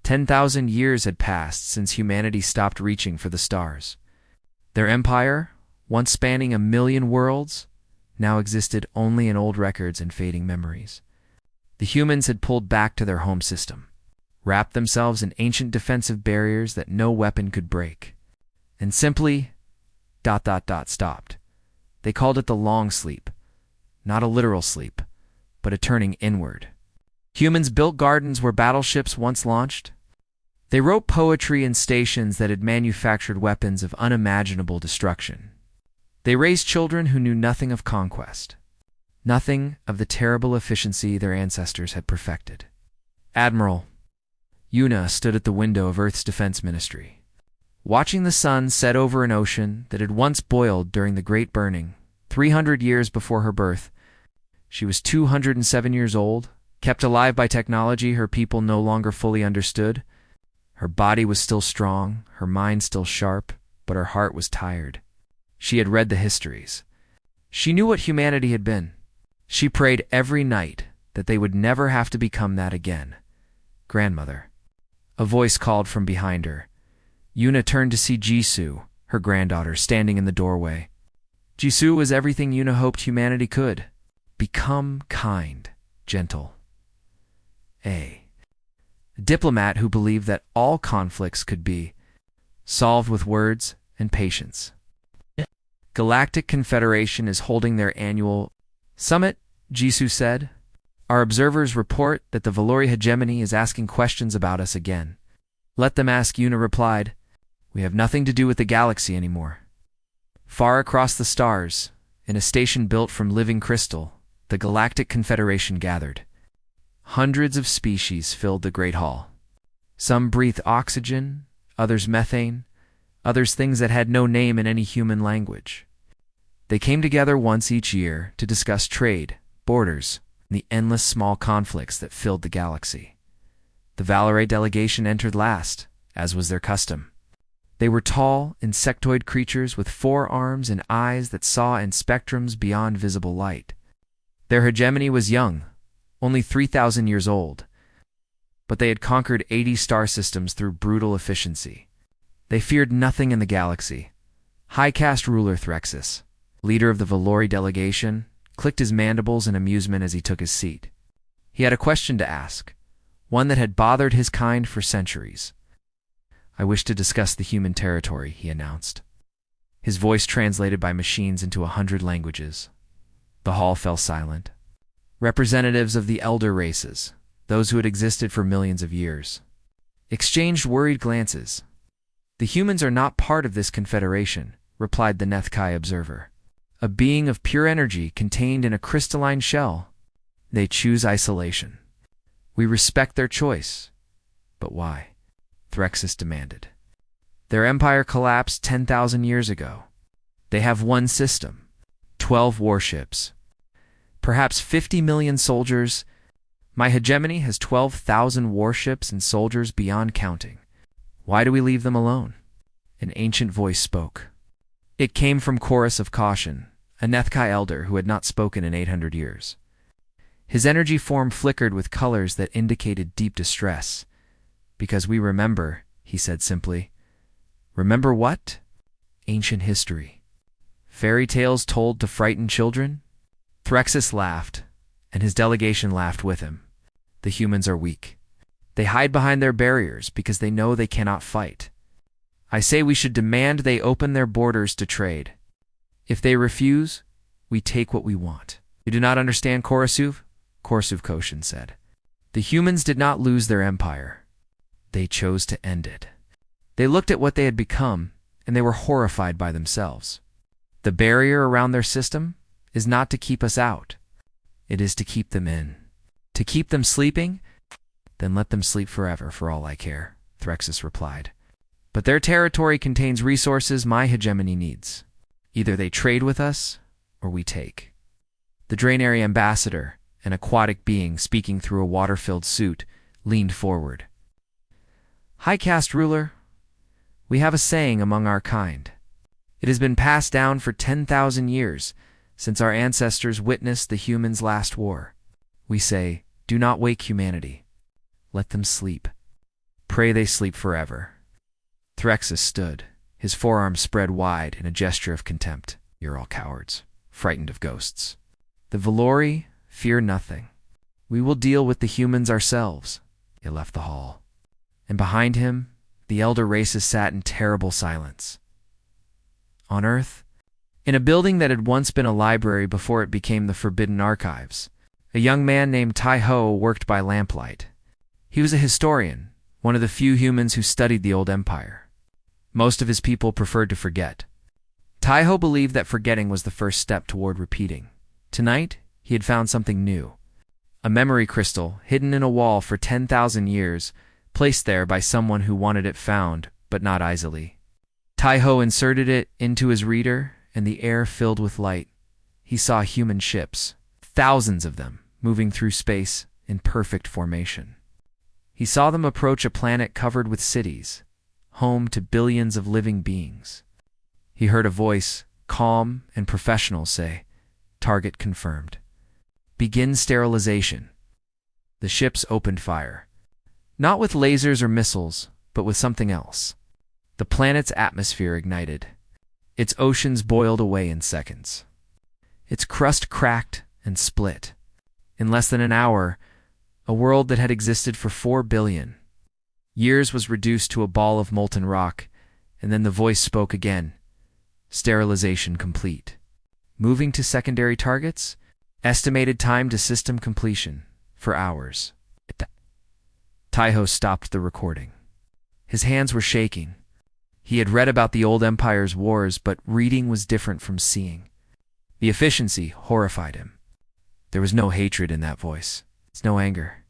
10,000 years had passed since humanity stopped reaching for the stars. Their empire, once spanning 1,000,000 worlds, now existed only in old records and fading memories. The humans had pulled back to their home system, wrapped themselves in ancient defensive barriers that no weapon could break, and simply ... stopped. They called it the long sleep, not a literal sleep, but a turning inward. Humans built gardens where battleships once launched. They wrote poetry in stations that had manufactured weapons of unimaginable destruction. They raised children who knew nothing of conquest, nothing of the terrible efficiency their ancestors had perfected. Admiral Yuna stood at the window of Earth's defense ministry, watching the sun set over an ocean that had once boiled during the Great Burning, 300 years before her birth. She was 207 years old, kept alive by technology her people no longer fully understood. Her body was still strong, her mind still sharp, but her heart was tired. She had read the histories. She knew what humanity had been. She prayed every night that they would never have to become that again. Grandmother. A voice called from behind her. Yuna turned to see Jisoo, her granddaughter, standing in the doorway. Jisoo was everything Yuna hoped humanity could. Become kind, gentle. A diplomat who believed that all conflicts could be solved with words and patience. Galactic Confederation is holding their annual summit, Jisoo said. Our observers report that the Valori hegemony is asking questions about us again. Let them ask, Yuna replied. We have nothing to do with the galaxy anymore. Far across the stars, in a station built from living crystal, the Galactic Confederation gathered. Hundreds of species filled the Great Hall. Some breathed oxygen, others methane, others things that had no name in any human language. They came together once each year to discuss trade, borders, and the endless small conflicts that filled the galaxy. The Valore delegation entered last, as was their custom. They were tall, insectoid creatures with 4 arms and eyes that saw in spectrums beyond visible light. Their hegemony was young, only 3,000 years old, but they had conquered 80 star systems through brutal efficiency. They feared nothing in the galaxy. High Caste ruler Threxus, leader of the Valori delegation, clicked his mandibles in amusement as he took his seat. He had a question to ask, one that had bothered his kind for centuries. I wish to discuss the human territory, he announced. His voice translated by machines into 100 languages. The hall fell silent. Representatives of the elder races, those who had existed for millions of years, exchanged worried glances. The humans are not part of this confederation, replied the Nethkai observer. A being of pure energy contained in a crystalline shell. They choose isolation. We respect their choice. But why? Threxus demanded. Their empire collapsed 10,000 years ago. They have one system, 12 warships, perhaps 50 million soldiers. My hegemony has 12,000 warships and soldiers beyond counting. Why do we leave them alone? An ancient voice spoke. It came from Chorus of Caution, a Nethkai elder who had not spoken in 800 years. His energy form flickered with colors that indicated deep distress. Because we remember, he said simply. Remember what? Ancient history. Fairy tales told to frighten children? Threxus laughed, and his delegation laughed with him. The humans are weak. They hide behind their barriers because they know they cannot fight. I say we should demand they open their borders to trade. If they refuse, we take what we want. You do not understand, Korasuv? Korasuv Koshin said. The humans did not lose their empire. They chose to end it. They looked at what they had become, and they were horrified by themselves. The barrier around their system is not to keep us out. It is to keep them in. To keep them sleeping? Then let them sleep forever, for all I care, Threxus replied. But their territory contains resources my hegemony needs. Either they trade with us, or we take. The Draenari ambassador, an aquatic being speaking through a water-filled suit, leaned forward. High Caste ruler, we have a saying among our kind. It has been passed down for 10,000 years, since our ancestors witnessed the humans' last war. We say, do not wake humanity. Let them sleep. Pray they sleep forever. Threxus stood, his forearms spread wide in a gesture of contempt. You're all cowards, frightened of ghosts. The Valori fear nothing. We will deal with the humans ourselves. He left the hall. And behind him, the elder races sat in terrible silence. On Earth, in a building that had once been a library before it became the Forbidden Archives, a young man named Tai Ho worked by lamplight. He was a historian, one of the few humans who studied the old empire. Most of his people preferred to forget. Tai Ho believed that forgetting was the first step toward repeating. Tonight, he had found something new. A memory crystal hidden in a wall for 10,000 years, placed there by someone who wanted it found, but not easily. Tai Ho inserted it into his reader, and the air filled with light. He saw human ships, thousands of them, moving through space in perfect formation. He saw them approach a planet covered with cities, home to billions of living beings. He heard a voice, calm and professional, say, "Target confirmed. Begin sterilization." The ships opened fire. Not with lasers or missiles, but with something else. The planet's atmosphere ignited. Its oceans boiled away in seconds. Its crust cracked and split. In less than an hour, a world that had existed for 4 billion years was reduced to a ball of molten rock, and then the voice spoke again. Sterilization complete. Moving to secondary targets? Estimated time to system completion, for hours. Tai Ho stopped the recording. His hands were shaking. He had read about the old empire's wars, but reading was different from seeing. The efficiency horrified him. There was no hatred in that voice. It's no anger.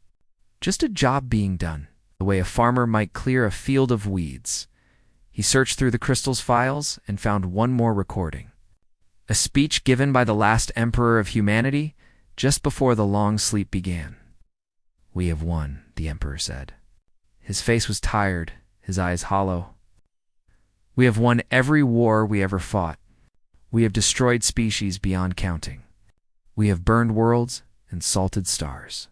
Just a job being done, the way a farmer might clear a field of weeds. He searched through the crystal's files and found one more recording. A speech given by the last emperor of humanity just before the long sleep began. "We have won," the emperor said. His face was tired, his eyes hollow. "We have won every war we ever fought. We have destroyed species beyond counting. We have burned worlds and salted stars.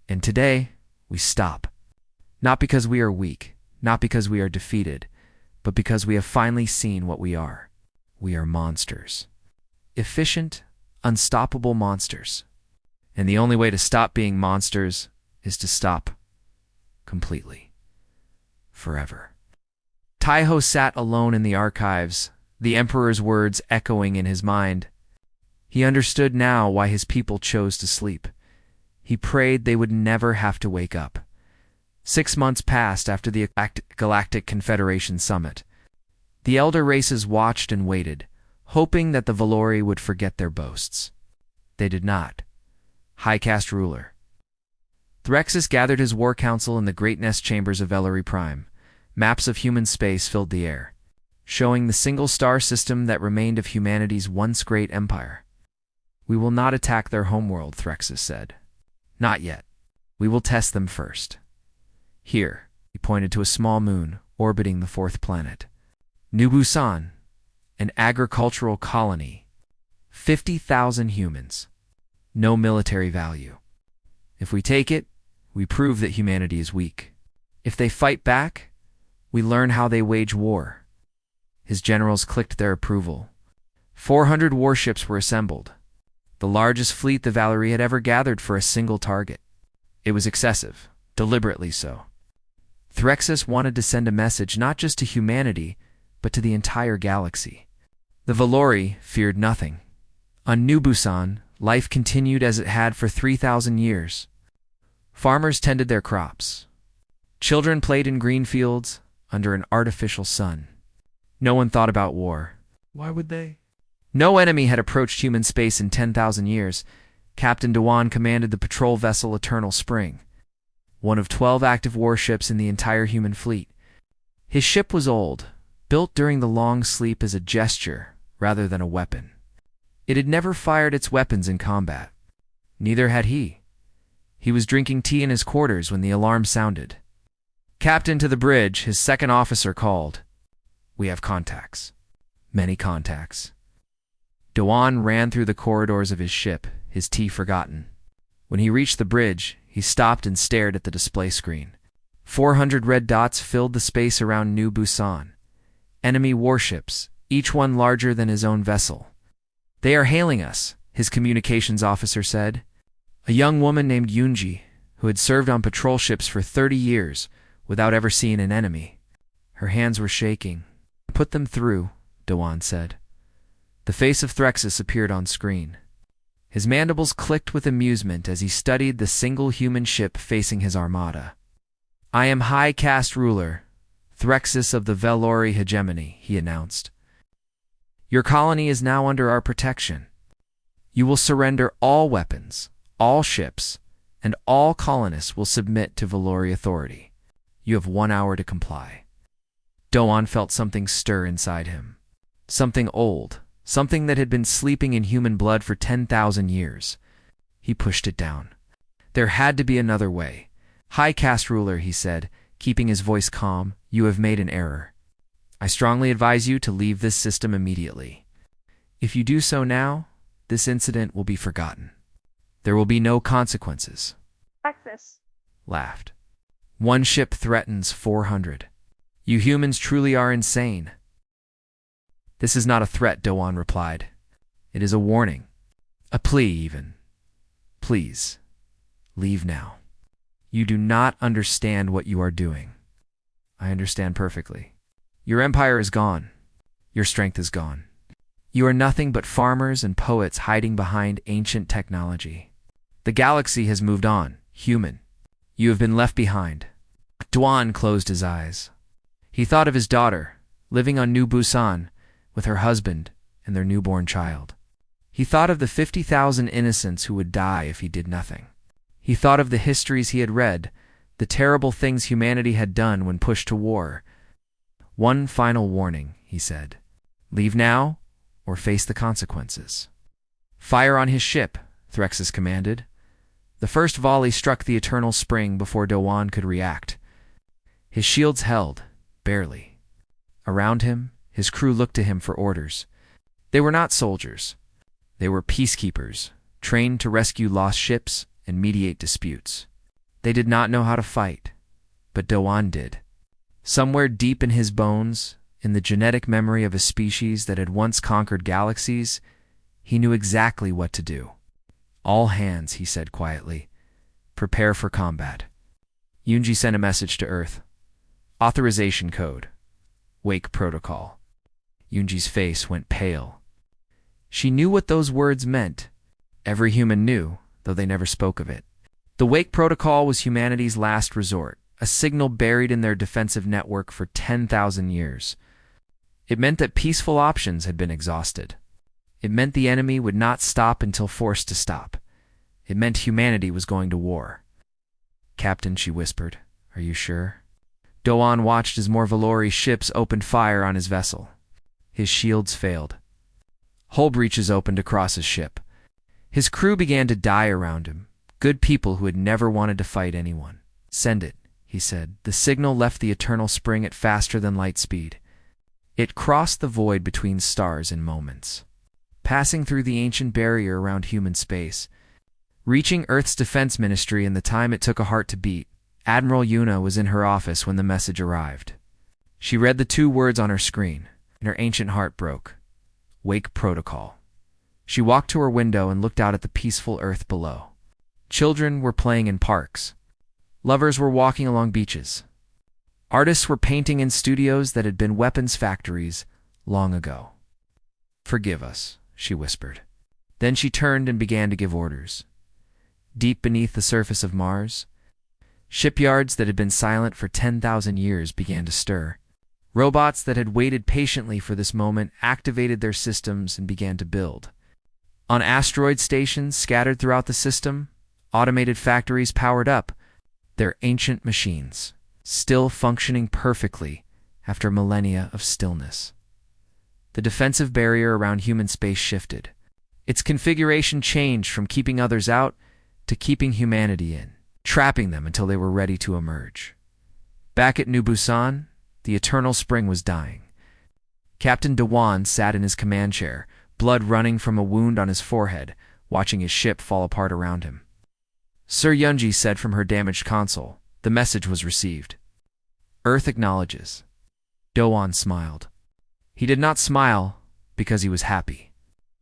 And today, we stop. Not because we are weak, not because we are defeated, but because we have finally seen what we are. We are monsters. Efficient, unstoppable monsters. And the only way to stop being monsters is to stop completely. Forever." Tai Ho sat alone in the archives, the emperor's words echoing in his mind. He understood now why his people chose to sleep. He prayed they would never have to wake up. 6 months passed after the Galactic Confederation summit. The elder races watched and waited, hoping that the Valori would forget their boasts. They did not. High Caste ruler. Threxus gathered his war council in the great nest chambers of Ellery Prime. Maps of human space filled the air, showing the single star system that remained of humanity's once great empire. "We will not attack their homeworld," Threxus said. "Not yet. We will test them first. Here," he pointed to a small moon orbiting the 4th planet. "New Busan, an agricultural colony. 50,000 humans. No military value. If we take it, we prove that humanity is weak. If they fight back, we learn how they wage war." His generals clicked their approval. 400 warships were assembled, the largest fleet the Valori had ever gathered for a single target. It was excessive, deliberately so. Threxus wanted to send a message not just to humanity, but to the entire galaxy. The Valori feared nothing. On New Busan, life continued as it had for 3,000 years. Farmers tended their crops. Children played in green fields under an artificial sun. No one thought about war. Why would they? No enemy had approached human space in 10,000 years. Captain Dewan commanded the patrol vessel Eternal Spring, one of 12 active warships in the entire human fleet. His ship was old, built during the long sleep as a gesture rather than a weapon. It had never fired its weapons in combat. Neither had he. He was drinking tea in his quarters when the alarm sounded. "Captain, to the bridge," his second officer called. "We have contacts." Many contacts. Dewan ran through the corridors of his ship, his tea forgotten. When he reached the bridge, he stopped and stared at the display screen. 400 red dots filled the space around New Busan. Enemy warships, each one larger than his own vessel. "They are hailing us," his communications officer said. A young woman named Yunji, who had served on patrol ships for 30 years without ever seeing an enemy. Her hands were shaking. "Put them through," Dewan said. The face of Threxus appeared on screen. His mandibles clicked with amusement as he studied the single human ship facing his armada. "I am High Caste Ruler, Threxus of the Velori Hegemony," he announced. "Your colony is now under our protection. You will surrender all weapons, all ships, and all colonists will submit to Velori authority. You have 1 hour to comply." Doan felt something stir inside him. Something old, something that had been sleeping in human blood for 10,000 years. He pushed it down. There had to be another way. "High Caste Ruler," he said, keeping his voice calm, "you have made an error. I strongly advise you to leave this system immediately. If you do so now, this incident will be forgotten. There will be no consequences." Texas laughed. "One ship threatens 400. You humans truly are insane." "This is not a threat," Doan replied. "It is a warning. A plea, even. Please, leave now. You do not understand what you are doing." "I understand perfectly. Your empire is gone. Your strength is gone. You are nothing but farmers and poets hiding behind ancient technology. The galaxy has moved on, human. You have been left behind." Doan closed his eyes. He thought of his daughter, living on New Busan, with her husband and their newborn child. He thought of the 50,000 innocents who would die if he did nothing. He thought of the histories he had read, the terrible things humanity had done when pushed to war. "One final warning," he said. "Leave now, or face the consequences." "Fire on his ship," Threxus commanded. The first volley struck the eternal spring before Doan could react. His shields held, barely. Around him, his crew looked to him for orders. They were not soldiers. They were peacekeepers, trained to rescue lost ships and mediate disputes. They did not know how to fight, but Doan did. Somewhere deep in his bones, in the genetic memory of a species that had once conquered galaxies, he knew exactly what to do. "All hands," he said quietly. "Prepare for combat." Yunji sent a message to Earth. "Authorization code. Wake protocol." Yunji's face went pale. She knew what those words meant. Every human knew, though they never spoke of it. The Wake protocol was humanity's last resort, a signal buried in their defensive network for 10,000 years. It meant that peaceful options had been exhausted. It meant the enemy would not stop until forced to stop. It meant humanity was going to war. "Captain," she whispered, "are you sure?" Doan watched as more Velori ships opened fire on his vessel. His shields failed. Hull breaches opened across his ship. His crew began to die around him, good people who had never wanted to fight anyone. "Send it," he said. The signal left the eternal spring at faster than light speed. It crossed the void between stars in moments, passing through the ancient barrier around human space, reaching Earth's defense ministry in the time it took a heart to beat. Admiral Yuna was in her office when the message arrived. She read the 2 words on her screen, and her ancient heart broke. Wake protocol. She walked to her window and looked out at the peaceful Earth below. Children were playing in parks. Lovers were walking along beaches. Artists were painting in studios that had been weapons factories long ago. "Forgive us," she whispered. Then she turned and began to give orders. Deep beneath the surface of Mars, shipyards that had been silent for 10,000 years began to stir. Robots that had waited patiently for this moment activated their systems and began to build. On asteroid stations scattered throughout the system, automated factories powered up, their ancient machines, still functioning perfectly after millennia of stillness. The defensive barrier around human space shifted. Its configuration changed from keeping others out to keeping humanity in, trapping them until they were ready to emerge. Back at New Busan, the eternal spring was dying. Captain Dewan sat in his command chair, blood running from a wound on his forehead, watching his ship fall apart around him. Sir Yunji said from her damaged console, The message was received. Earth acknowledges. Doan smiled. He did not smile because he was happy.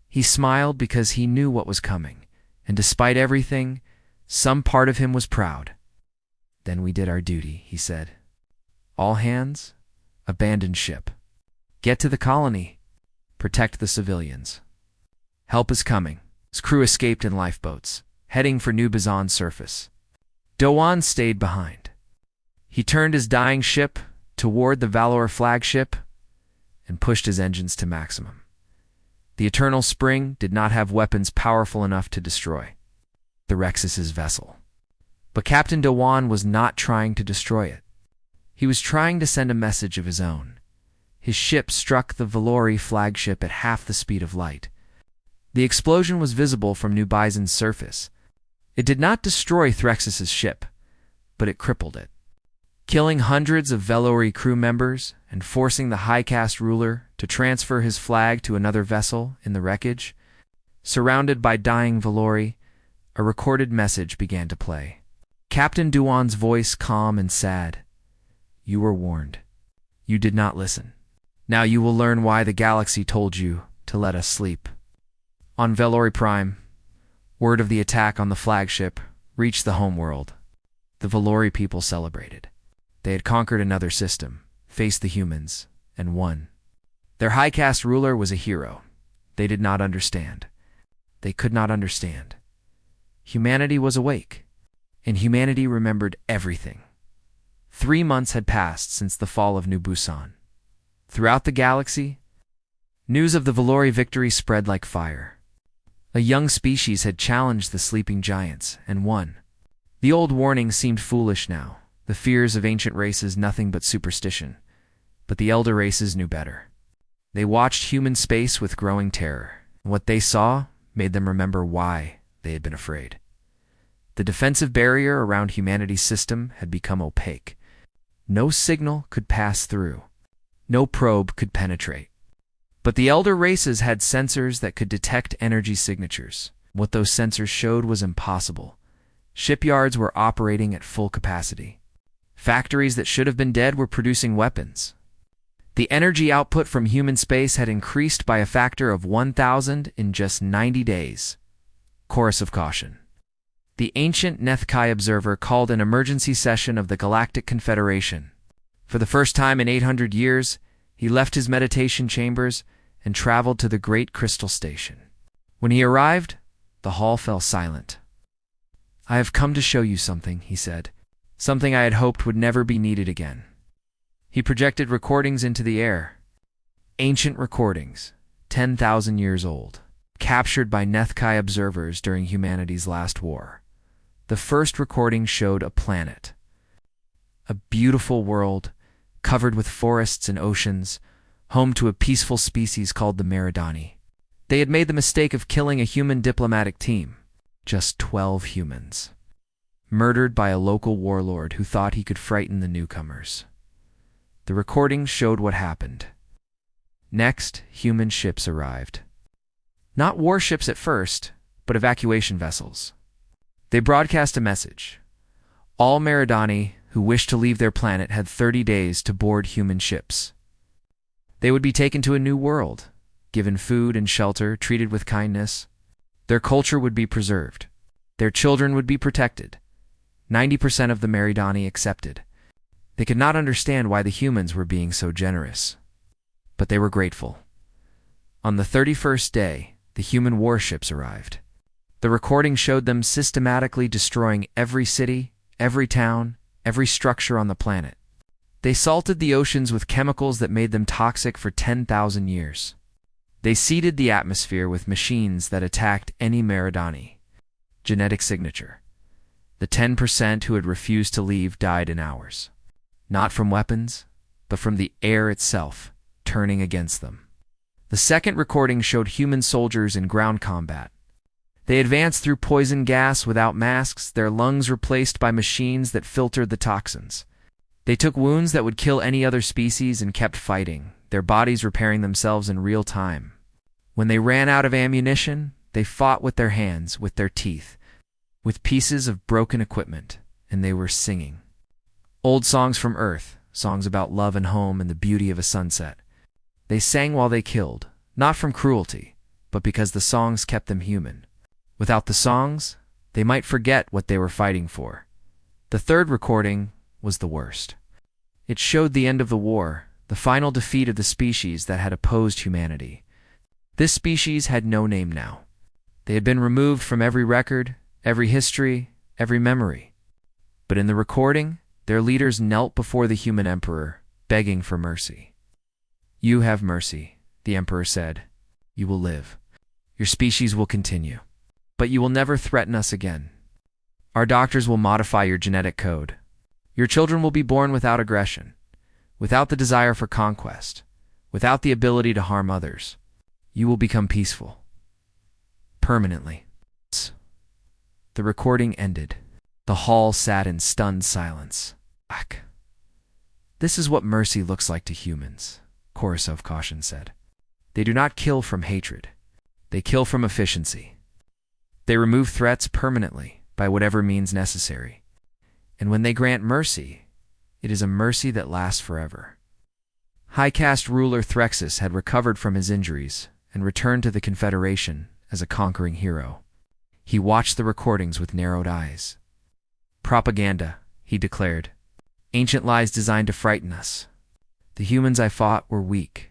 He smiled because he knew what was coming, and despite everything, some part of him was proud. Then we did our duty, he said. All hands, abandon ship. Get to the colony. Protect the civilians. Help is coming. His crew escaped in lifeboats, heading for New Bazan's surface. Doan stayed behind. He turned his dying ship toward the Valor flagship and pushed his engines to maximum. The Eternal Spring did not have weapons powerful enough to destroy the Rexus's vessel. But Captain Doan was not trying to destroy it. He was trying to send a message of his own. His ship struck the Valori flagship at half the speed of light. The explosion was visible from New Bizon's surface. It did not destroy Threxus's ship, but it crippled it, killing hundreds of Valori crew members and forcing the High Caste ruler to transfer his flag to another vessel in the wreckage. Surrounded by dying Valori, a recorded message began to play. Captain Doan's voice calm and sad. You were warned. You did not listen. Now you will learn why the galaxy told you to let us sleep. On Valori Prime, word of the attack on the flagship reached the homeworld. The Valori people celebrated. They had conquered another system, faced the humans, and won. Their high caste ruler was a hero. They did not understand. They could not understand. Humanity was awake, and humanity remembered everything. 3 months had passed since the fall of New Busan. Throughout the galaxy, news of the Valori victory spread like fire. A young species had challenged the sleeping giants and won. The old warning seemed foolish now, the fears of ancient races nothing but superstition. But the elder races knew better. They watched human space with growing terror. What they saw made them remember why they had been afraid. The defensive barrier around humanity's system had become opaque. No signal could pass through. No probe could penetrate. But the elder races had sensors that could detect energy signatures. What those sensors showed was impossible. Shipyards were operating at full capacity. Factories that should have been dead were producing weapons. The energy output from human space had increased by a factor of 1,000 in just 90 days. Chorus of caution. The ancient Nethkai observer called an emergency session of the Galactic Confederation. For the first time in 800 years, he left his meditation chambers and traveled to the Great Crystal Station. When he arrived, the hall fell silent. I have come to show you something, he said. Something I had hoped would never be needed again. He projected recordings into the air. Ancient recordings, 10,000 years old, captured by Nethkai observers during humanity's last war. The first recording showed a planet. A beautiful world, covered with forests and oceans, home to a peaceful species called the Meridani. They had made the mistake of killing a human diplomatic team. Just 12 humans. Murdered by a local warlord who thought he could frighten the newcomers. The recording showed what happened. Next, human ships arrived. Not warships at first, but evacuation vessels. They broadcast a message. All Meridani who wished to leave their planet had 30 days to board human ships. They would be taken to a new world, given food and shelter, treated with kindness. Their culture would be preserved. Their children would be protected. 90% of the Meridani accepted. They could not understand why the humans were being so generous. But they were grateful. On the 31st day, the human warships arrived. The recording showed them systematically destroying every city, every town, every structure on the planet. They salted the oceans with chemicals that made them toxic for 10,000 years. They seeded the atmosphere with machines that attacked any Meridani. Genetic signature. The 10% who had refused to leave died in hours. Not from weapons, but from the air itself, turning against them. The second recording showed human soldiers in ground combat. They advanced through poison gas without masks, their lungs replaced by machines that filtered the toxins. They took wounds that would kill any other species and kept fighting, their bodies repairing themselves in real time. When they ran out of ammunition, they fought with their hands, with their teeth, with pieces of broken equipment, and they were singing. Old songs from Earth, songs about love and home and the beauty of a sunset. They sang while they killed, not from cruelty, but because the songs kept them human. Without the songs, they might forget what they were fighting for. The third recording was the worst. It showed the end of the war, the final defeat of the species that had opposed humanity. This species had no name now. They had been removed from every record, every history, every memory. But in the recording, their leaders knelt before the human emperor, begging for mercy. "You have mercy," the emperor said. "You will live. Your species will continue. But you will never threaten us again. Our doctors will modify your genetic code. Your children will be born without aggression, without the desire for conquest, without the ability to harm others. You will become peaceful. Permanently." The recording ended. The hall sat in stunned silence. "This is what mercy looks like to humans," chorus of caution said. "They do not kill from hatred. They kill from efficiency. They remove threats permanently by whatever means necessary. And when they grant mercy, it is a mercy that lasts forever." High caste ruler Threxus had recovered from his injuries and returned to the Confederation as a conquering hero. He watched the recordings with narrowed eyes. "Propaganda," he declared. "Ancient lies designed to frighten us. The humans I fought were weak.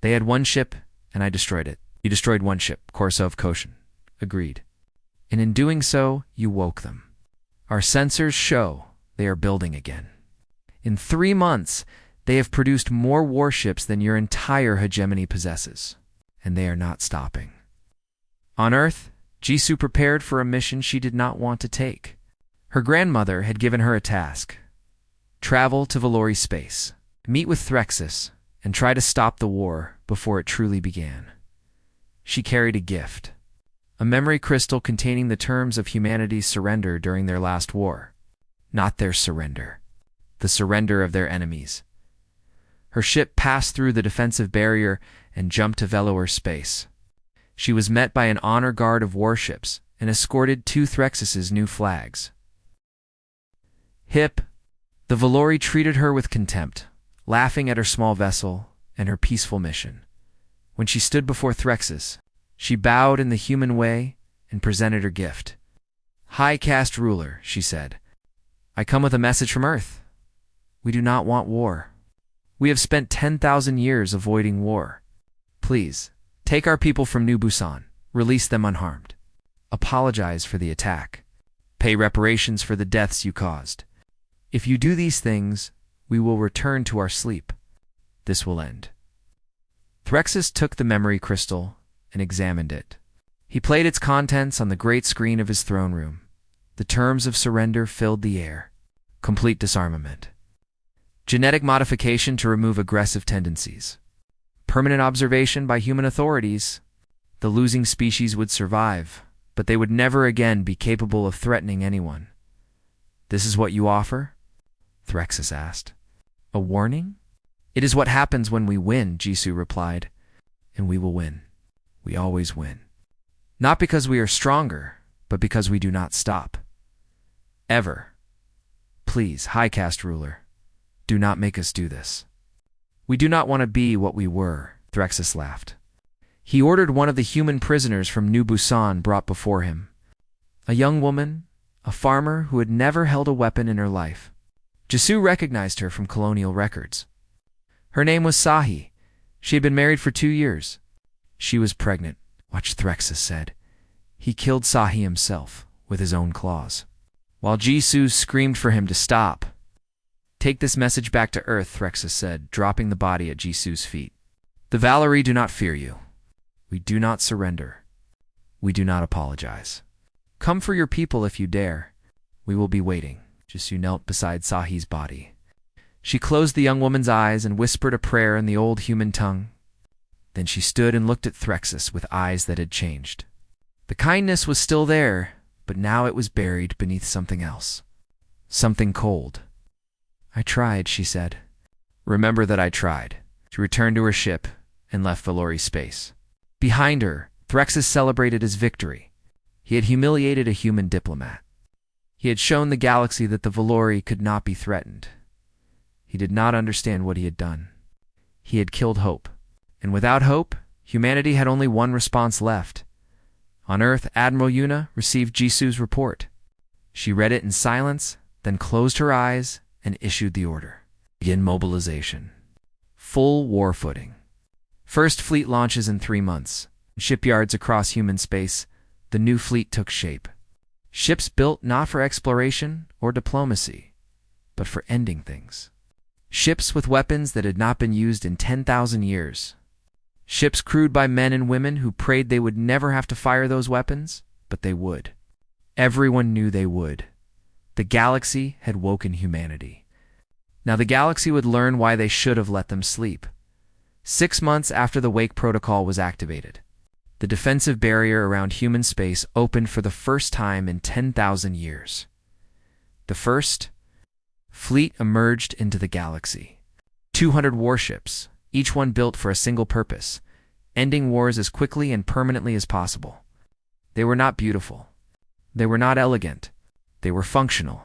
They had one ship, and I destroyed it." "You destroyed one ship," Korsov Koshin agreed. "And in doing so, you woke them. Our sensors show they are building again. In 3 months, they have produced more warships than your entire hegemony possesses, and they are not stopping." On Earth, Jisoo prepared for a mission she did not want to take. Her grandmother had given her a task: travel to Valori space, meet with Threxus, and try to stop the war before it truly began. She carried a gift, a memory crystal containing the terms of humanity's surrender during their last war. Not their surrender, the surrender of their enemies. Her ship passed through the defensive barrier and jumped to Velour space. She was met by an honor guard of warships and escorted to Threxus's new flags. The Valori treated her with contempt, laughing at her small vessel and her peaceful mission. When she stood before Threxus, she bowed in the human way and presented her gift. "High caste ruler," she said, "I come with a message from Earth. We do not want war. We have spent 10,000 years avoiding war. Please, take our people from New Busan, release them unharmed. Apologize for the attack. Pay reparations for the deaths you caused. If you do these things, we will return to our sleep. This will end." Threxus took the memory crystal and examined it. He played its contents on the great screen of his throne room. The terms of surrender filled the air. Complete disarmament. Genetic modification to remove aggressive tendencies. Permanent observation by human authorities. The losing species would survive, but they would never again be capable of threatening anyone. "This is what you offer?" Threxus asked. "A warning?" "It is what happens when we win," Jisoo replied. "And we will win. We always win. Not because we are stronger, but because we do not stop. Ever. Please, High Caste ruler, do not make us do this. We do not want to be what we were," Threxus laughed. He ordered one of the human prisoners from New Busan brought before him. A young woman, a farmer who had never held a weapon in her life. Jisoo recognized her from colonial records. Her name was Sahi. She had been married for 2 years. She was pregnant, Watch Threxus said. He killed Sahi himself with his own claws, while Jisoo screamed for him to stop. "Take this message back to Earth," Threxus said, dropping the body at Jisoo's feet. "The Valori do not fear you. We do not surrender. We do not apologize. Come for your people if you dare. We will be waiting." Jisoo knelt beside Sahi's body. She closed the young woman's eyes and whispered a prayer in the old human tongue. Then she stood and looked at Threxus with eyes that had changed. The kindness was still there, but now it was buried beneath something else. Something cold. "I tried," she said. "Remember that I tried." She returned to her ship and left Valori space. Behind her, Threxus celebrated his victory. He had humiliated a human diplomat. He had shown the galaxy that the Valori could not be threatened. He did not understand what he had done. He had killed hope. And without hope, humanity had only one response left. On Earth, Admiral Yuna received Jisu's report. She read it in silence, then closed her eyes and issued the order. Begin mobilization. Full war footing. First fleet launches in 3 months. In shipyards across human space, the new fleet took shape. Ships built not for exploration or diplomacy, but for ending things. Ships with weapons that had not been used in 10,000 years. Ships crewed by men and women who prayed they would never have to fire those weapons, but they would. Everyone knew they would. The galaxy had woken humanity. Now the galaxy would learn why they should have let them sleep. 6 months after the Wake Protocol was activated, the defensive barrier around human space opened for the first time in 10,000 years. The first fleet emerged into the galaxy. 200 warships, each one built for a single purpose, ending wars as quickly and permanently as possible. They were not beautiful. They were not elegant. They were functional,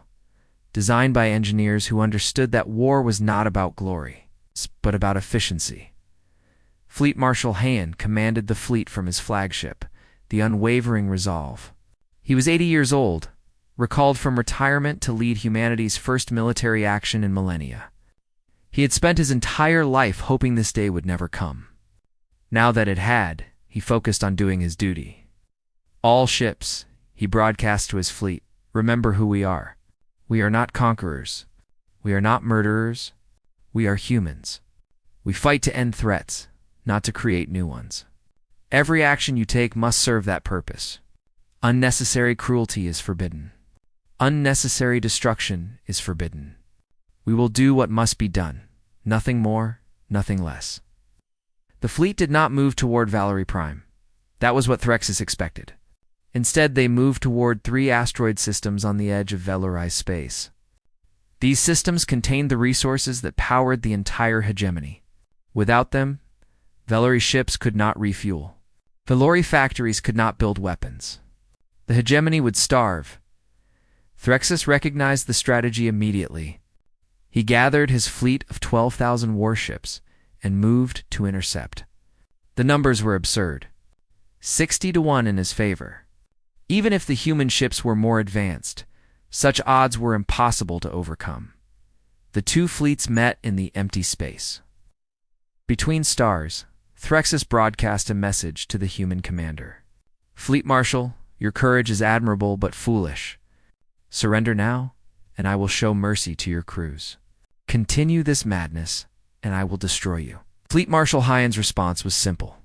designed by engineers who understood that war was not about glory, but about efficiency. Fleet Marshal Heian commanded the fleet from his flagship, the Unwavering Resolve. He was 80 years old, recalled from retirement to lead humanity's first military action in millennia. He had spent his entire life hoping this day would never come. Now that it had, he focused on doing his duty. All ships, he broadcast to his fleet, remember who we are. We are not conquerors. We are not murderers. We are humans. We fight to end threats, not to create new ones. Every action you take must serve that purpose. Unnecessary cruelty is forbidden. Unnecessary destruction is forbidden. We will do what must be done. Nothing more, nothing less. The fleet did not move toward Valerie Prime. That was what Threxus expected. Instead, they moved toward 3 asteroid systems on the edge of Valorai space. These systems contained the resources that powered the entire hegemony. Without them, Valori ships could not refuel. Valori factories could not build weapons. The hegemony would starve. Threxus recognized the strategy immediately. He gathered his fleet of 12,000 warships and moved to intercept. The numbers were absurd. 60-1 in his favor. Even if the human ships were more advanced, such odds were impossible to overcome. The 2 fleets met in the empty space. Between stars, Threxus broadcast a message to the human commander. Fleet Marshal, your courage is admirable but foolish. Surrender now, and I will show mercy to your crews. Continue this madness, and I will destroy you. Fleet Marshal Heian's response was simple.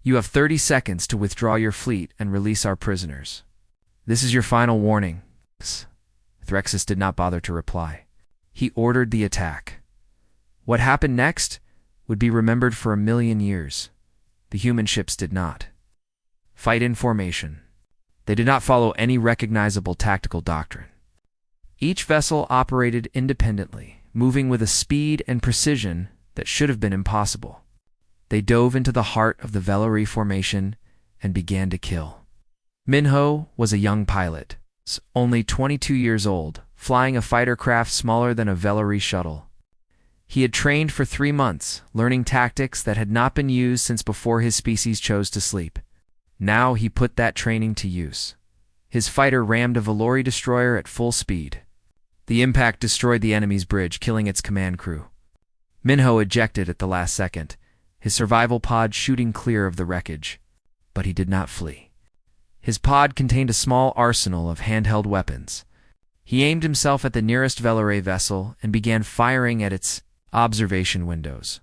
You have 30 seconds to withdraw your fleet and release our prisoners. This is your final warning. Threxus did not bother to reply. He ordered the attack. What happened next would be remembered for 1,000,000 years. The human ships did not. Fight in formation. They did not follow any recognizable tactical doctrine. Each vessel operated independently, moving with a speed and precision that should have been impossible. They dove into the heart of the Valori formation and began to kill. Minho was a young pilot, only 22 years old, flying a fighter craft smaller than a Valori shuttle. He had trained for 3 months, learning tactics that had not been used since before his species chose to sleep. Now he put that training to use. His fighter rammed a Valori destroyer at full speed. The impact destroyed the enemy's bridge, killing its command crew. Minho ejected at the last second, his survival pod shooting clear of the wreckage. But he did not flee. His pod contained a small arsenal of handheld weapons. He aimed himself at the nearest Valore vessel and began firing at its observation windows.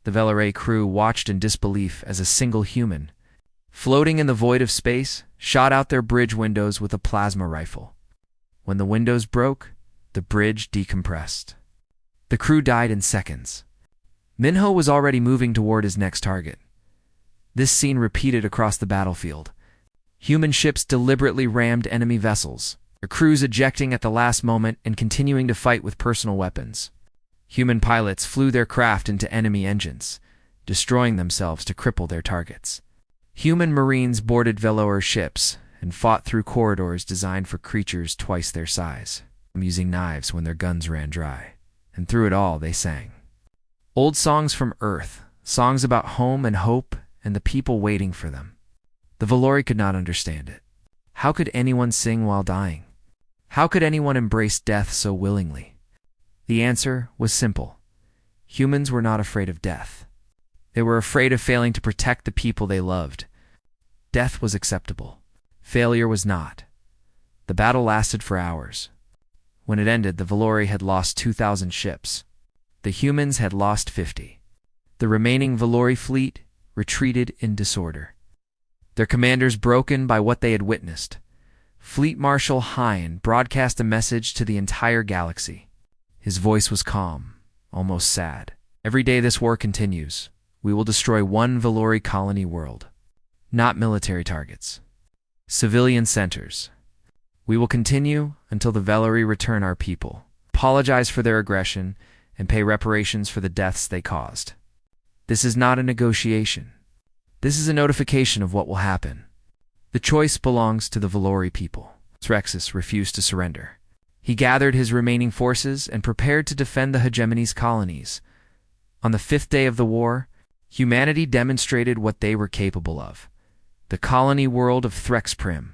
The Valore crew watched in disbelief as a single human, floating in the void of space, shot out their bridge windows with a plasma rifle. When the windows broke, the bridge decompressed. The crew died in seconds. Minho was already moving toward his next target. This scene repeated across the battlefield. Human ships deliberately rammed enemy vessels, their crews ejecting at the last moment and continuing to fight with personal weapons. Human pilots flew their craft into enemy engines, destroying themselves to cripple their targets. Human Marines boarded Velour ships and fought through corridors designed for creatures twice their size, using knives when their guns ran dry. And through it all, they sang old songs from Earth, songs about home and hope and the people waiting for them. The Valori could not understand it. How could anyone sing while dying? How could anyone embrace death so willingly? The answer was simple. Humans were not afraid of death. They were afraid of failing to protect the people they loved. Death was acceptable. Failure was not. The battle lasted for hours. When it ended, the Valori had lost 2,000 ships. The humans had lost 50. The remaining Valori fleet retreated in disorder, their commanders broken by what they had witnessed. Fleet Marshal Hine broadcast a message to the entire galaxy. His voice was calm, almost sad. Every day this war continues, we will destroy one Valori colony world. Not military targets. Civilian centers. We will continue until the Valori return our people, apologize for their aggression, and pay reparations for the deaths they caused. This is not a negotiation. This is a notification of what will happen. The choice belongs to the Valori people. Threxus refused to surrender. He gathered his remaining forces and prepared to defend the hegemony's colonies. On the 5th day of the war, humanity demonstrated what they were capable of. The colony world of Threxprim,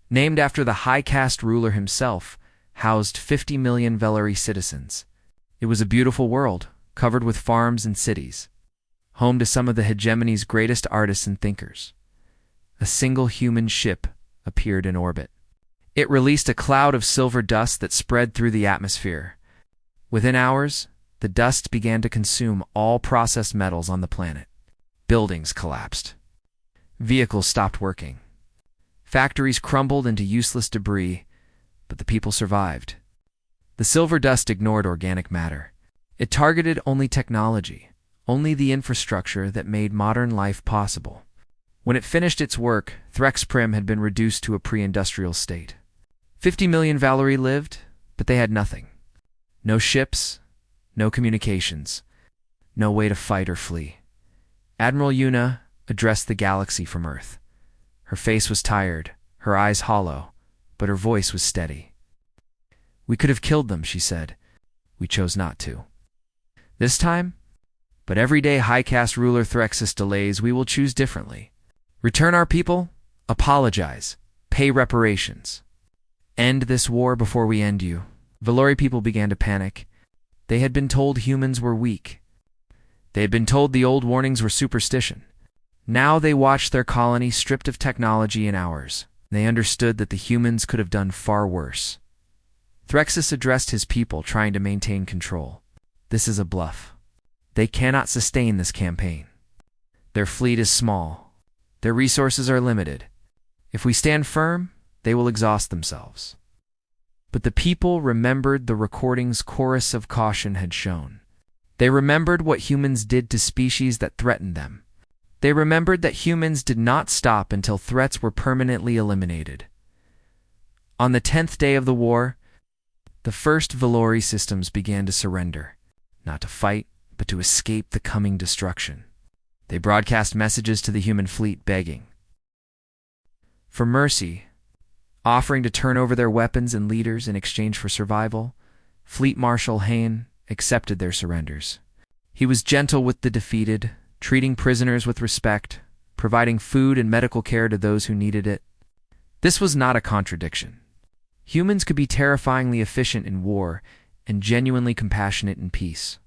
named after the high caste ruler himself, housed 50 million Valori citizens. It was a beautiful world, covered with farms and cities, home to some of the hegemony's greatest artists and thinkers. A single human ship appeared in orbit. It released a cloud of silver dust that spread through the atmosphere. Within hours, the dust began to consume all processed metals on the planet. Buildings collapsed. Vehicles stopped working. Factories crumbled into useless debris, but the people survived. The silver dust ignored organic matter. It targeted only technology, only the infrastructure that made modern life possible. When it finished its work, Threxprim had been reduced to a pre-industrial state. 50 million Valori lived, but they had nothing. No ships, no communications, no way to fight or flee. Admiral Yuna addressed the galaxy from Earth. Her face was tired, her eyes hollow, but her voice was steady. "We could have killed them," she said. "We chose not to. This time, but every day high caste ruler Threxus delays, we will choose differently. Return our people, apologize, pay reparations. End this war before we end you." Valori people began to panic. They had been told humans were weak. They had been told the old warnings were superstition. Now they watched their colony stripped of technology in hours. They understood that the humans could have done far worse. Threxus addressed his people, trying to maintain control. "This is a bluff. They cannot sustain this campaign. Their fleet is small. Their resources are limited. If we stand firm, they will exhaust themselves." But the people remembered the recording's chorus of caution had shown. They remembered what humans did to species that threatened them. They remembered that humans did not stop until threats were permanently eliminated. On the 10th day of the war, the first Valori systems began to surrender, not to fight, but to escape the coming destruction. They broadcast messages to the human fleet begging for mercy, offering to turn over their weapons and leaders in exchange for survival. Fleet Marshal Hane accepted their surrenders. He was gentle with the defeated, treating prisoners with respect, providing food and medical care to those who needed it. This was not a contradiction. Humans could be terrifyingly efficient in war and genuinely compassionate in peace.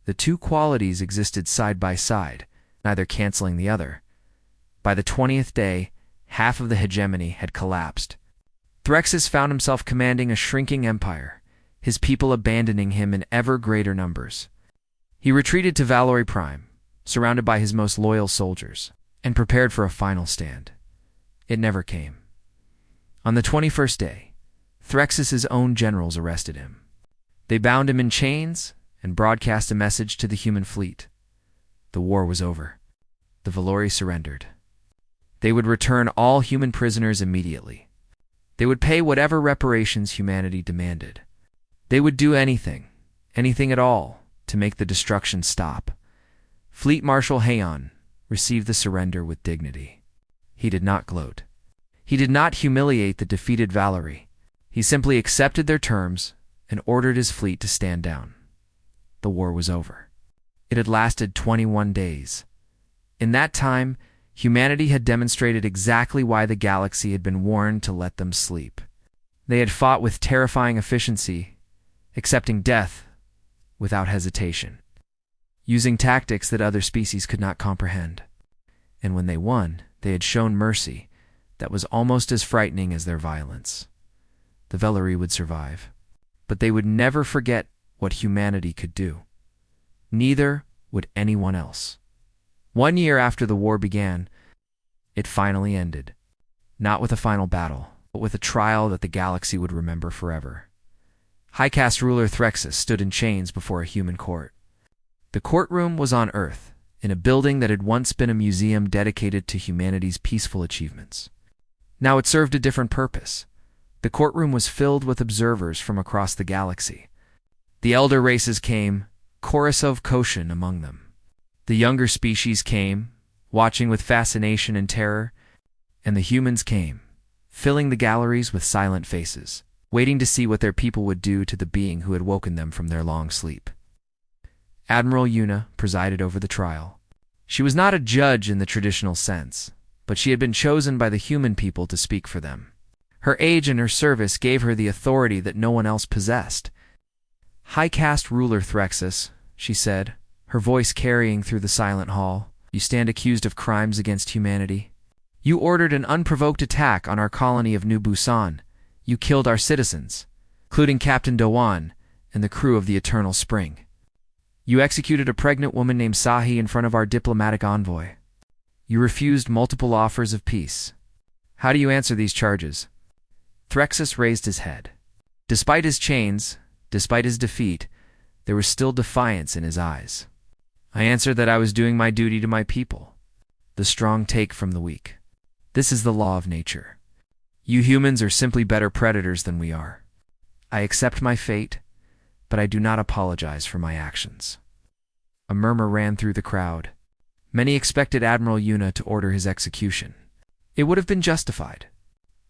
The two qualities existed side by side, neither canceling the other. By the 20th day, half of the hegemony had collapsed. Threxus found himself commanding a shrinking empire, his people abandoning him in ever greater numbers. He retreated to Valori Prime, surrounded by his most loyal soldiers, and prepared for a final stand. It never came. On the 21st day, Threxus's own generals arrested him. They bound him in chains and broadcast a message to the human fleet. The war was over. The Valori surrendered. They would return all human prisoners immediately. They would pay whatever reparations humanity demanded. They would do anything, anything at all, to make the destruction stop. Fleet Marshal Heian received the surrender with dignity. He did not gloat. He did not humiliate the defeated Valerie. He simply accepted their terms and ordered his fleet to stand down. The war was over. It had lasted 21 days. In that time, humanity had demonstrated exactly why the galaxy had been warned to let them sleep. They had fought with terrifying efficiency, accepting death without hesitation, using tactics that other species could not comprehend. And when they won, they had shown mercy that was almost as frightening as their violence. The Valerie would survive, but they would never forget what humanity could do. Neither would anyone else. 1 year after the war began, it finally ended. Not with a final battle, but with a trial that the galaxy would remember forever. High Caste ruler Threxus stood in chains before a human court. The courtroom was on Earth, in a building that had once been a museum dedicated to humanity's peaceful achievements. Now it served a different purpose. The courtroom was filled with observers from across the galaxy. The elder races came, Korosov Koshin among them. The younger species came, watching with fascination and terror, and the humans came, filling the galleries with silent faces, waiting to see what their people would do to the being who had woken them from their long sleep. Admiral Yuna presided over the trial. She was not a judge in the traditional sense, but she had been chosen by the human people to speak for them. Her age and her service gave her the authority that no one else possessed. "High Caste ruler Threxus," she said, her voice carrying through the silent hall, "you stand accused of crimes against humanity. You ordered an unprovoked attack on our colony of New Busan. You killed our citizens, including Captain Dowan and the crew of the Eternal Spring. You executed a pregnant woman named Sahi in front of our diplomatic envoy. You refused multiple offers of peace. How do you answer these charges?" Threxus raised his head. Despite his chains, despite his defeat, there was still defiance in his eyes. "I answered that I was doing my duty to my people. The strong take from the weak. This is the law of nature. You humans are simply better predators than we are. I accept my fate, but I do not apologize for my actions." A murmur ran through the crowd. Many expected Admiral Yuna to order his execution. It would have been justified.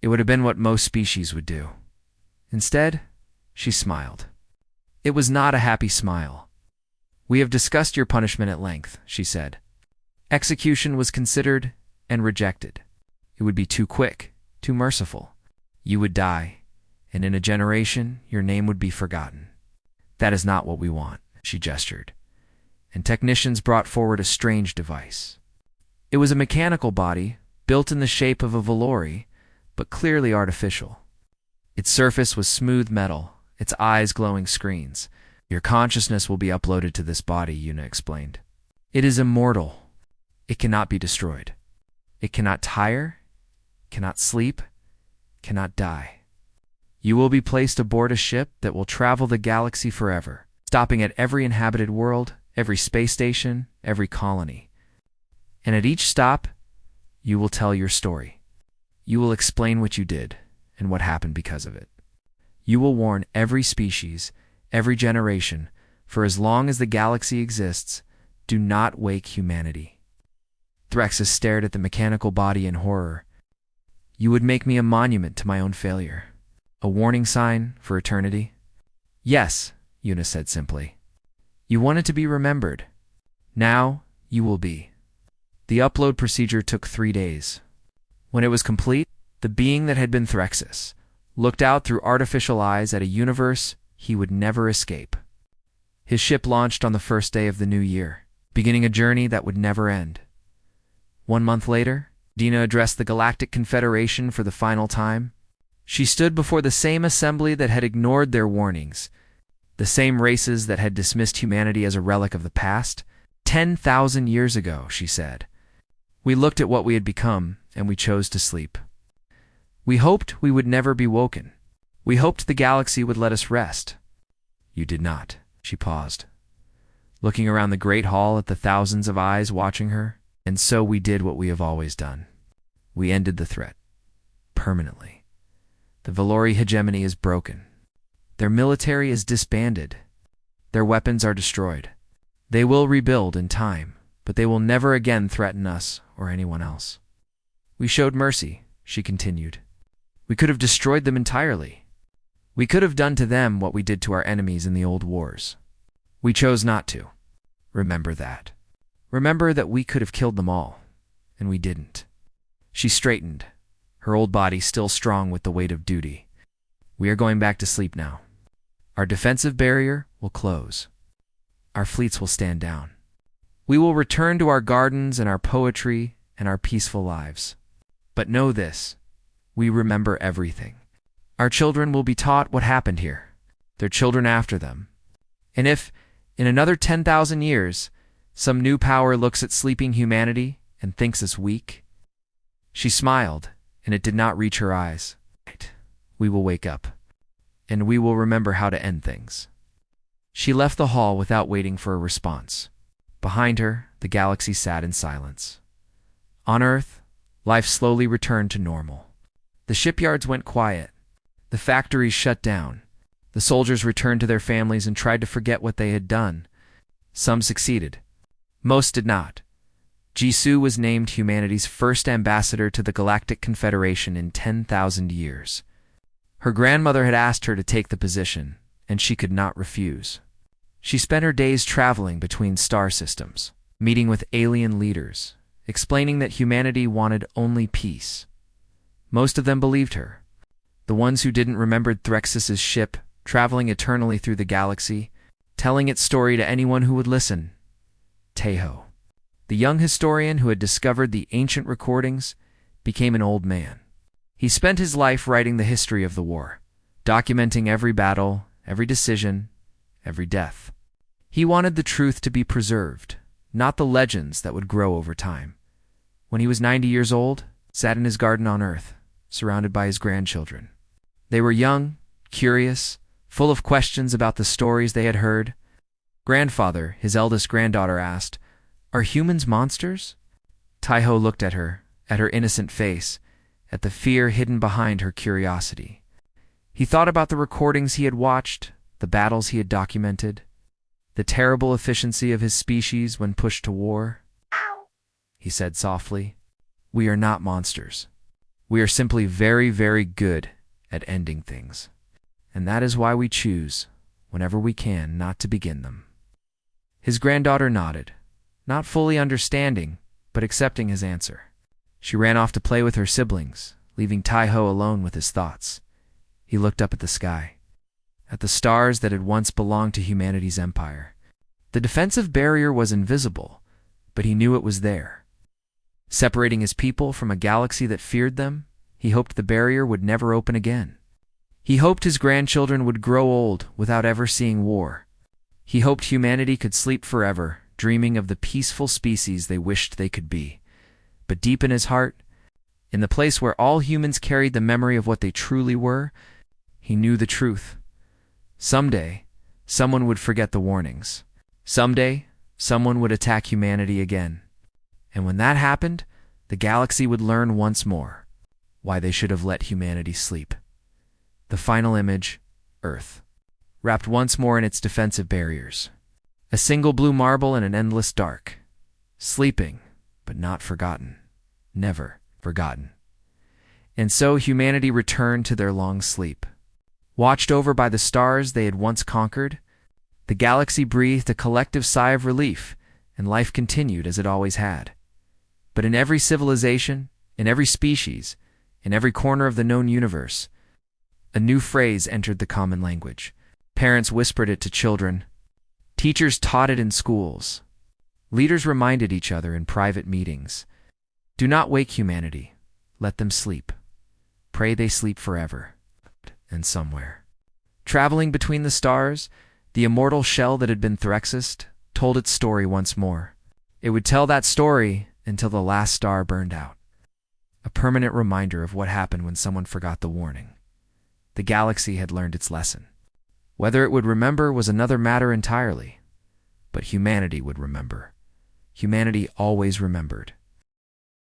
It would have been what most species would do. Instead, she smiled. It was not a happy smile. "We have discussed your punishment at length," she said. "Execution was considered and rejected. It would be too quick, too merciful. You would die, and in a generation, your name would be forgotten. That is not what we want," she gestured. And technicians brought forward a strange device. It was a mechanical body, built in the shape of a Valory, but clearly artificial. Its surface was smooth metal, its eyes glowing screens. "Your consciousness will be uploaded to this body," Yuna explained. "It is immortal. It cannot be destroyed. It cannot tire, cannot sleep, cannot die. You will be placed aboard a ship that will travel the galaxy forever, stopping at every inhabited world, every space station, every colony. And at each stop, you will tell your story. You will explain what you did and what happened because of it. You will warn every species, every generation, for as long as the galaxy exists, do not wake humanity." Threxus stared at the mechanical body in horror. "You would make me a monument to my own failure, a warning sign for eternity?" "Yes," Yuna said simply. "You wanted to be remembered. Now you will be." The upload procedure took 3 days. When it was complete, the being that had been Threxus looked out through artificial eyes at a universe he would never escape. His ship launched on the first day of the new year, beginning a journey that would never end. 1 month later, Dina addressed the Galactic Confederation for the final time. She stood before the same assembly that had ignored their warnings, the same races that had dismissed humanity as a relic of the past. 10,000 years ago, she said, we looked at what we had become, and we chose to sleep. We hoped we would never be woken. We hoped the galaxy would let us rest. You did not. She paused, looking around the great hall at the thousands of eyes watching her. And so we did what we have always done. We ended the threat. Permanently. The Valory hegemony is broken. Their military is disbanded. Their weapons are destroyed. They will rebuild in time, but they will never again threaten us or anyone else. We showed mercy, she continued. We could have destroyed them entirely. We could have done to them what we did to our enemies in the old wars. We chose not to. Remember that. Remember that we could have killed them all, and we didn't. She straightened, her old body still strong with the weight of duty. We are going back to sleep now. Our defensive barrier will close. Our fleets will stand down. We will return to our gardens and our poetry and our peaceful lives. But know this, we remember everything. Our children will be taught what happened here, their children after them. And if, in another 10,000 years, some new power looks at sleeping humanity and thinks us weak, she smiled, and it did not reach her eyes. We will wake up, and we will remember how to end things. She left the hall without waiting for a response. Behind her, the galaxy sat in silence. On Earth, life slowly returned to normal. The shipyards went quiet. The factories shut down. The soldiers returned to their families and tried to forget what they had done. Some succeeded. Most did not. Jisoo was named humanity's first ambassador to the Galactic Confederation in 10,000 years. Her grandmother had asked her to take the position, and she could not refuse. She spent her days traveling between star systems, meeting with alien leaders, explaining that humanity wanted only peace. Most of them believed her. The ones who didn't remembered Threxus's ship, traveling eternally through the galaxy, telling its story to anyone who would listen. Teho, the young historian who had discovered the ancient recordings, became an old man. He spent his life writing the history of the war, documenting every battle, every decision, every death. He wanted the truth to be preserved, not the legends that would grow over time. When he was 90 years old, sat in his garden on Earth, surrounded by his grandchildren. They were young, curious, full of questions about the stories they had heard. Grandfather, his eldest granddaughter, asked, "Are humans monsters?" Taiho looked at her innocent face, at the fear hidden behind her curiosity. He thought about the recordings he had watched, the battles he had documented, the terrible efficiency of his species when pushed to war. He said softly, "We are not monsters. We are simply very, very good at ending things. And that is why we choose, whenever we can, not to begin them." His granddaughter nodded, not fully understanding, but accepting his answer. She ran off to play with her siblings, leaving Taiho alone with his thoughts. He looked up at the sky, at the stars that had once belonged to humanity's empire. The defensive barrier was invisible, but he knew it was there. Separating his people from a galaxy that feared them, he hoped the barrier would never open again. He hoped his grandchildren would grow old without ever seeing war. He hoped humanity could sleep forever, dreaming of the peaceful species they wished they could be. But deep in his heart, in the place where all humans carried the memory of what they truly were, he knew the truth. Someday, someone would forget the warnings. Someday, someone would attack humanity again. And when that happened, the galaxy would learn once more why they should have let humanity sleep. The final image, Earth, wrapped once more in its defensive barriers. A single blue marble in an endless dark. Sleeping, but not forgotten. Never forgotten. And so humanity returned to their long sleep. Watched over by the stars they had once conquered, the galaxy breathed a collective sigh of relief, and life continued as it always had. But in every civilization, in every species, in every corner of the known universe, a new phrase entered the common language. Parents whispered it to children. Teachers taught it in schools. Leaders reminded each other in private meetings. Do not wake humanity. Let them sleep. Pray they sleep forever. And somewhere, traveling between the stars, the immortal shell that had been Threxus told its story once more. It would tell that story until the last star burned out. A permanent reminder of what happened when someone forgot the warning. The galaxy had learned its lesson. Whether it would remember was another matter entirely. But humanity would remember. Humanity always remembered.